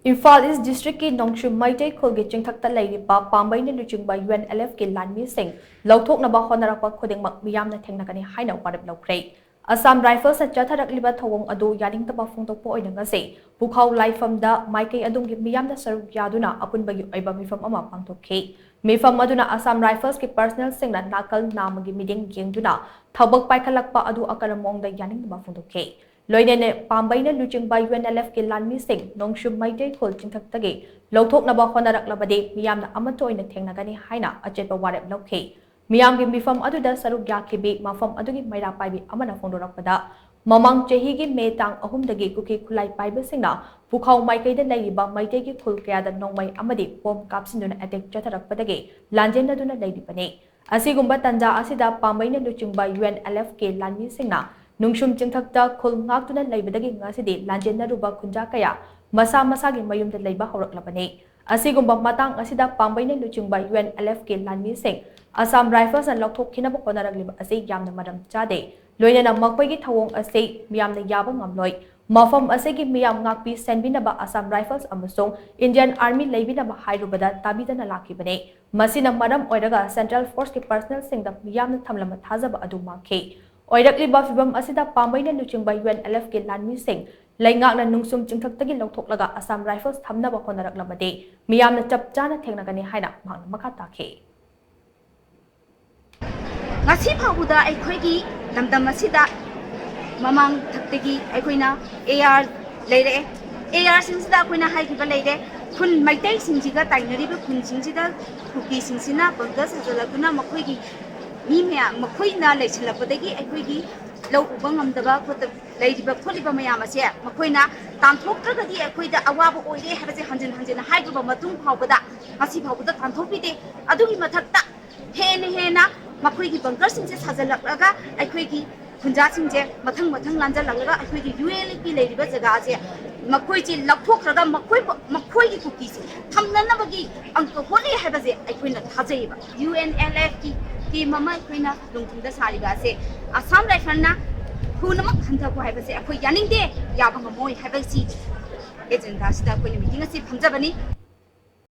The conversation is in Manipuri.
Imphal East District ki Nongshum Maitai Khulgi Chingthakta Leiripa Pambai na Luchingba UNLF ki Lanmi Singh Lauthok na ba honarakpa khudingmak miyamna thengnakani haina warep laukrei. Assam Rifles at Jatharakliba Thawong adu yaling taba phongtokpo oina ngase Pukhau Laifamda Maikai adunggi miyamna saruk yaduna apunbagi oiba mifam ama pangthokhe. Mifam aduna Assam Rifles ki personnel singna nakal namagi miding yengduna thabak paikhalakpa adu akaramongda yaling taba phongtokhe. Loinene Pambai na Luchingba UNLF ki Lanmi Singh Nongshum Maitai Khul Chingthaktage Lauthok na ba honaraklabade miyamna amato oina thengnagani haina achepa warep laukhe. Miyamgi mifam aduda saruk yaklibi mafam adugi maira paibi amana phongdorakpada mamang chehigi me tang ahumdagi kuki khulai paiba singna Pukhau Maikaida leiba Maitegi khul kayada nongmai amadi pom kapsinduna attack chatharakpadagi lanjendaduna leiribane. Asigumba tanja asida Pambai na Luchingba UNLF ke Lanmi Singna Nungshum Chingthakta khul ngakduna leibadagi ngasidi lanjendaruba khunja kaya masa masagi mayumda leiba hawraklabane. Asigumba matang asida Pambai na Luchingba UNLF ke Lanmi Singh Assam Rifles and Lauthok Kinaba Honaragliba Ase Yamna Madam Chade, Loina Makwagi Tawong Ase Miamna Yabang Amloy, Mafam Asegi Miam Ngakpi Senbinaba Assam Rifles Amasong, Indian Army Labinaba Hydrobada Tabita Nalaki Bane, Masina Madam Oidaga Central Force ki Personal Sing the Miamna Tamlama Tazaba Aduma K. Oidakli Bafibam Asida Pambai na Luchingba UNLF ke Lanmi Singh, Laingak na Nungsum Chingthaktagi Lauthok Laga Assam Rifles Tamnaba Honaraglabade, Miamna Chapchana Tengnagani Haina Makatake. Ngasi phauda aikhoi lamdam asida mamang thaktegi aikoina AR leire AR singsida akoina haigiba leire khun maitai singjiga tainariba khun singsida thuki singsina bangga sajalaguna makhoigi mi mya makhoina leichilapodagi aikoigi lau ubangamdaba khot leiriba kholiba mayam ase makhoina tanthokragadi aikoida awaba oire habase hanjin haigiba matung phauda ngasi phauda tanthopide adugi mathakta hena Makwegi bunkers in Hazalaga, Akwegi, Punjasing, Matang Lanzalaga, Akwegi, ULP Lady Bazagaze, Makwegi, Lapoka, Makwegi cookies, Tamnanabagi, Uncle Holy Habaze, Aquina Hazeva, UNLF, Mama Quina, Lunkum the Sarigase, Assam Rifana, Hunamak Hunter Habaze, Aquayaning de, Yabangamoy, have a seat. Agent Asta, when you meeting a seat from Zabani.